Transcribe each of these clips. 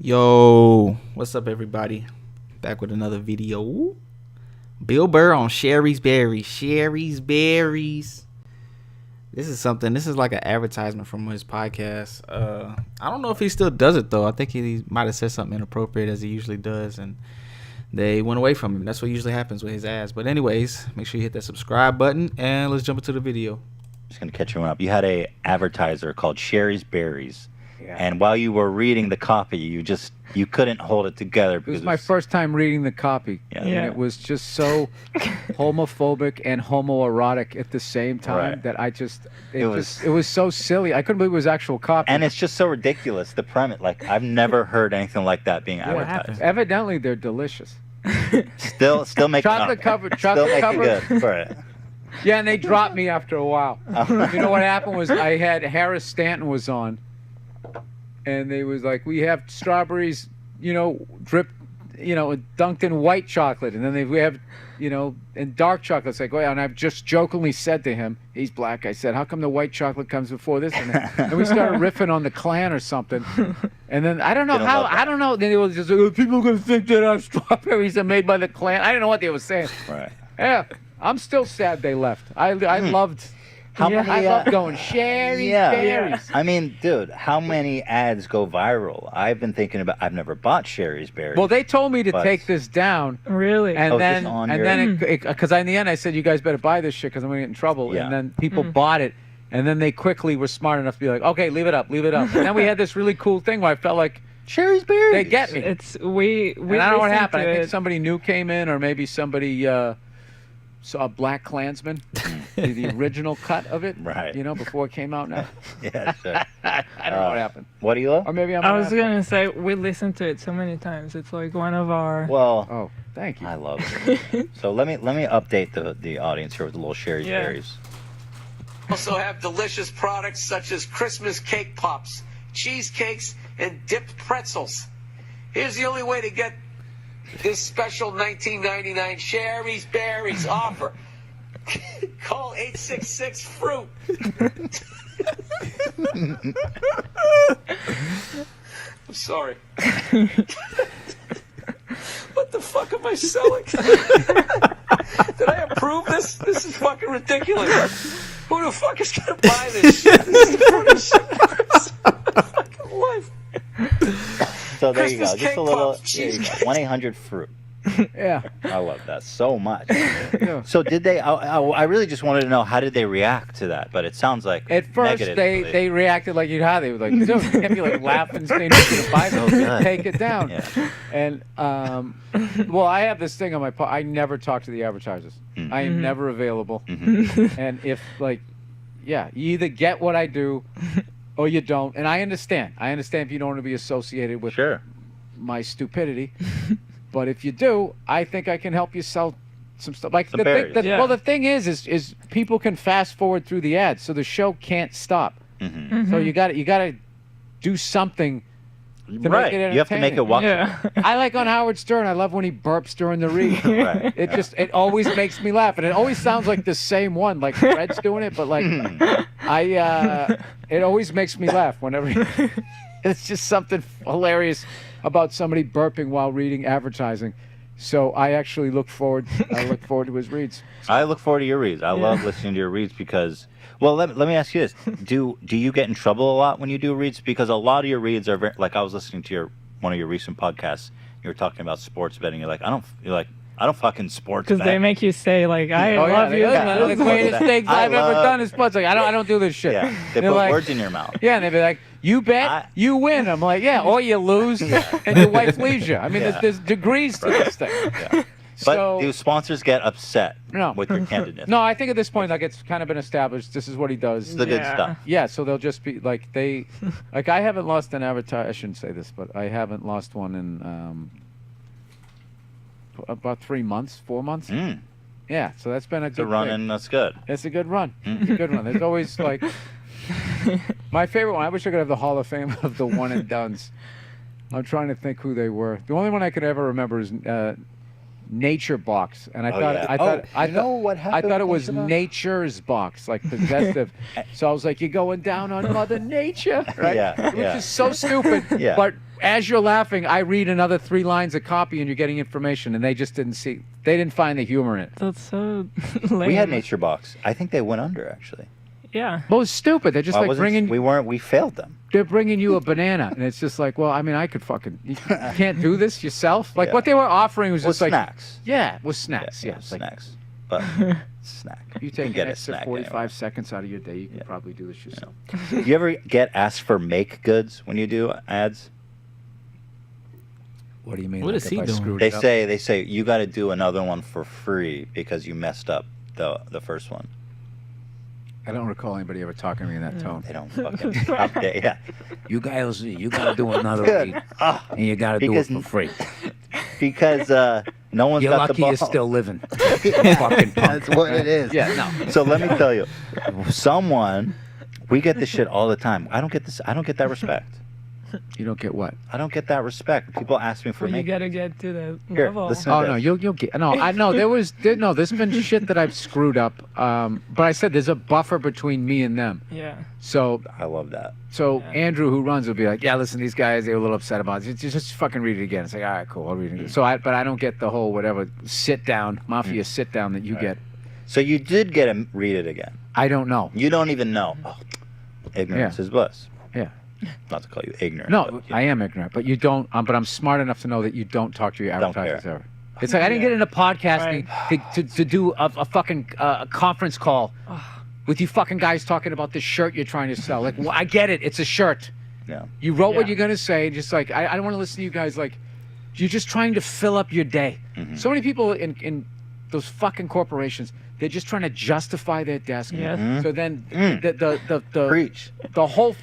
Yo, what's up, everybody? Back with another video. Bill Burr on Shari's Berries. Shari's Berries. This is like an advertisement from his podcast. I don't know if he still does it, though. I think he might have said something inappropriate, as he usually does, and they went away from him. That's what usually happens with his ads. But anyways, make sure you hit that subscribe button, and let's jump into the video. Just going to catch everyone up. You had a advertiser called Shari's Berries. Yeah. And while you were reading the copy, you couldn't hold it together. It was my first time reading the copy. Yeah. And it was just so homophobic and homoerotic at the same time that it was so silly. I couldn't believe it was actual copy. And it's just so ridiculous, the premise. Like, I've never heard anything like that being advertised. Evidently, they're delicious. Still making chocolate covered. good for it. Yeah, and they dropped me after a while. You know what happened was I had Harris Stanton was on. And they was like, we have strawberries, dripped, dunked in white chocolate. And then we have, in dark chocolate. It's like, and I've just jokingly said to him, he's black. I said, how come the white chocolate comes before this? And we started riffing on the Klan or something. And then I don't know how. I don't know. Then it was just people are going to think that our strawberries are made by the Klan. I didn't know what they were saying. Right. Yeah. I'm still sad they left. I loved. I love going Shari's Berries. I mean, dude, how many ads go viral? I've been thinking about. I've never bought Shari's Berries. Well, they told me to take this down. Really? And then because in the end I said, you guys better buy this shit because I'm gonna get in trouble. Yeah. And then people bought it, and then they quickly were smart enough to be like, okay, leave it up. And then we had this really cool thing where I felt like Shari's Berries. They get me. It's we. And I don't know what happened. I think somebody new came in, or maybe somebody saw a Black Klansman, the original cut of it, right? Before it came out now. Yeah, sure. I don't know what happened. What do you love? Or maybe I was gonna say we listened to it so many times. It's like one of our. Well. Oh, thank you. I love it. So let me update the audience here with a little Shari's Berries. Also have delicious products such as Christmas cake pops, cheesecakes, and dipped pretzels. Here's the only way to get this special $19.99 Shari's Berries offer. Call 866-FRUIT. I'm sorry. What the fuck am I selling? Did I approve this? This is fucking ridiculous. Who the fuck is gonna buy this shit? This is the funniest shit I've ever seen in my life. So there you go. Christmas Just cake a little pops, cheesecake. 1-800-FRUIT. Yeah. I love that so much. Yeah. So did they? I really just wanted to know, how did they react to that? But it sounds like at first they reacted like you'd have. They were like, dude, can't be like laughing, saying you're gonna buy this, take it down. Yeah. And well, I have this thing on my I never talk to the advertisers. I am never available. And if you either get what I do or you don't. And I understand if you don't want to be associated with my stupidity. But if you do, I think I can help you sell some stuff. Like well, the thing is people can fast forward through the ads, so the show can't stop. So you got to do something to make it entertaining. You have to make it walk. I like on Howard Stern. I love when he burps during the read. It always makes me laugh, and it always sounds like the same one. Like Fred's doing it, but it always makes me laugh whenever. It's just something hilarious about somebody burping while reading advertising. So I actually look forward to his reads. I look forward to your reads. I love listening to your reads because, well, let me ask you this: Do you get in trouble a lot when you do reads? Because a lot of your reads are very, like I was listening to one of your recent podcasts. You were talking about sports betting. You're like, I don't fucking sports bet. Because they make you say I love you. The greatest things I've ever done is sports. Like I don't do this shit. Yeah, they put words in your mouth. Yeah, and they'd be like, you bet, you win. I'm like, or you lose, and your wife leaves you. I mean, there's degrees to this thing. Yeah. But do sponsors get upset with your candidness? No, I think at this point, it's kind of been established. This is what he does. It's the good stuff. Yeah, so they'll just be I haven't lost an advertiser. I shouldn't say this, but I haven't lost one in about 3 months, 4 months. Yeah, so that's been a good run, and that's good. It's a good run. It's a good run. There's always my favorite one. I wish I could have the Hall of Fame of the one and dones. I'm trying to think who they were. The only one I could ever remember is Nature Box, and I Oh, thought yeah. I You know what happened I thought it with was Nature Box? Nature's Box, like possessive. So I was like, you're going down on Mother Nature, right? Yeah, Which yeah. is so stupid. Yeah. But as you're laughing, I read another 3 lines of copy, and you're getting information, and they just didn't see. They didn't find the humor in it. That's so lame. We had Nature Box. I think they went under actually. Yeah. Well, it's stupid. They're just Well, like bringing. we failed them. They're bringing you a banana, and it's just like, well, I mean, I could fucking. You can't do this yourself. Like Yeah. what they were offering was Well, just like. snacks. Yeah, with snacks. Yeah, it's like, snacks. But snack. you can take get an a extra snack 45 anywhere. seconds out of your day, you can probably do this yourself. You ever get asked for make goods when you do ads? What do you mean? What like is if he I doing? screwed They it up? say you got to do another one for free because you messed up the first one. I don't recall anybody ever talking to me in that tone. They don't fucking update. Yeah. You guys, you gotta do another Good. read, Ah, and you gotta do Because- it for free. because no one's You're got the lucky ball. you're still living. Fucking punk. That's what it is. Yeah, no. So let me tell you, we get this shit all the time. I don't get this. I don't get that respect. You don't get what? I don't get that respect. People ask me for Well, you make. gotta get to the Here, level. listen to Oh this. no, you'll get. No, I know there's been shit that I've screwed up. But I said there's a buffer between me and them. Yeah. So I love that. So Yeah. Andrew, who runs, will be like, "Yeah, listen, these guys, they were a little upset about it. Just fucking read it again." It's like, "All right, cool, I'll read it again." So but I don't get the whole whatever sit down mafia sit down that you get. So you did get to read it again. I don't know. You don't even know. Oh, ignorance is bliss. Yeah. Not to call you ignorant. No, but, you I am ignorant, but you don't. But I'm smart enough to know that you don't talk to your Don't advertisers care. ever. It's like I didn't get into podcasting Right. to do a fucking conference call with you fucking guys talking about this shirt you're trying to sell. Like, well, I get it. It's a shirt. Yeah. You wrote what Yeah. you're gonna say. Just like I don't want to listen to you guys. Like, you're just trying to fill up your day. Mm-hmm. So many people in those fucking corporations, they're just trying to justify their desk. Yes. So then the Preach. the whole.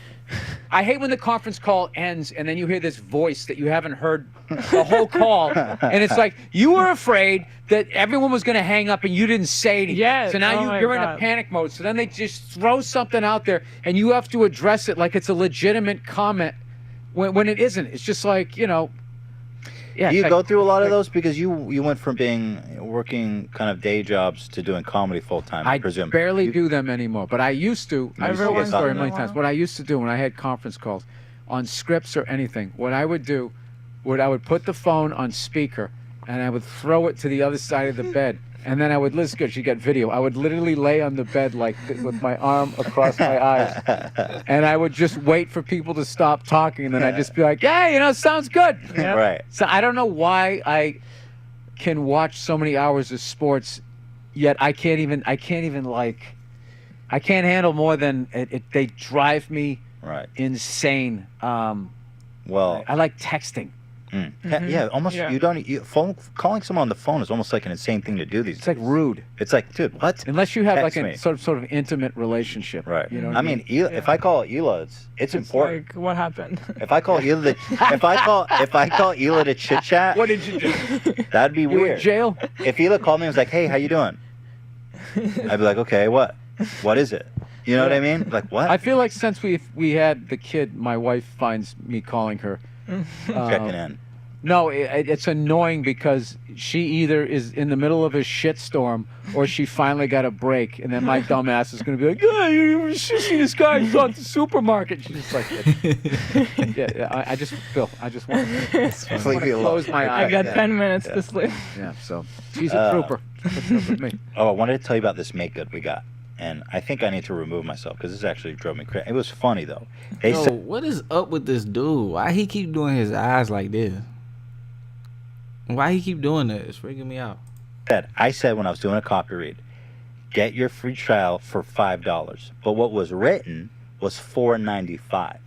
I hate when the conference call ends and then you hear this voice that you haven't heard the whole call, and it's like you were afraid that everyone was going to hang up and you didn't say anything. Yes. So now Oh my you're in a God. panic mode. So then they just throw something out there and you have to address it like it's a legitimate comment when it isn't. It's just like, yeah. Do you it's go like- through a lot of like- those because you went from working kind of day jobs to doing comedy full time? I I presume. barely You- do them anymore, but I used to. No, you I've still told get this story something. many times. What I used to do when I had conference calls on scripts or anything, what I would do, I would put the phone on speaker and I would throw it to the other side of the bed. And then I would listen. Good, you got video. I would literally lay on the bed like this with my arm across my eyes, and I would just wait for people to stop talking, and then I'd just be like, "Yeah, sounds good." Yeah. Right. So I don't know why I can watch so many hours of sports, yet I can't even like, I can't handle more than they drive me Right. insane. Well. I like texting. Yeah. Almost. Yeah. You don't. Calling someone on the phone is almost like an insane thing to do these It's like days. rude, It's like, dude, what? unless you have Text like a me. sort of intimate relationship. Right. You know what I mean, if I call Hila, it's It's important. like, what happened? If I call Hila, if I call Hila to chit chat, What did you do? that'd be You in weird. jail? If Hila called me and was like, "Hey, how you doing?" I'd be like, "Okay, what? What is it?" You know what I mean? Like, what? I feel like since we had the kid, my wife finds me calling her. Checking in. No, it's annoying because she either is in the middle of a shitstorm or she finally got a break, and then my dumb ass is going to be like, "Yeah, you should see this guy who's at the supermarket." She's just like, "Yeah, I just want Leave to me alone. close my I eyes." got 10 minutes to sleep. Yeah, so she's a trooper. Puts up with me. Oh, I wanted to tell you about this make good we got, and I think I need to remove myself because this actually drove me crazy. It was funny though. They Yo, said, what is up with this dude? Why he keep doing his eyes like this? Why he keep doing that? It's freaking me out. I said when I was doing a copy read, get your free trial for $5. But what was written was $4.95,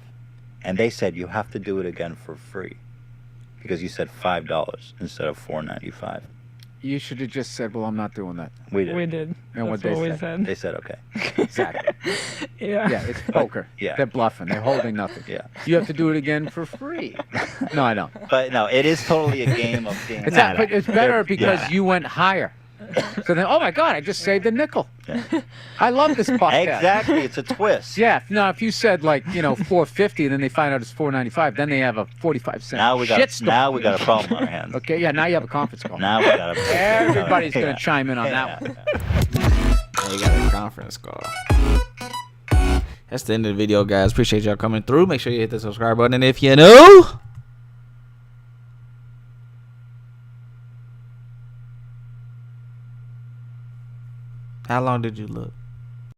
and they said you have to do it again for free because you said $5 instead of $4.95. You should have just said, "Well, I'm not doing that." We did. We did. And what That's they we said. They said okay. Exactly. Yeah. Yeah, it's poker. Yeah. They're bluffing. They're holding nothing. Yeah. You have to do it again for free. No, I don't. But no, it is totally a game of being. It's better because you went higher. So then, oh my God, I just saved a nickel. I love this podcast. Exactly, it's a twist. Yeah. Now, if you said like $4.50, and then they find out it's $4.95, then they have a 45-cent Now we got a problem on our hands. Okay. Yeah. Now you have a conference call. Now we got Everybody's gonna chime in on that one. You got a conference call. That's the end of the video, guys. Appreciate y'all coming through. Make sure you hit the subscribe button if you new. How long did you look?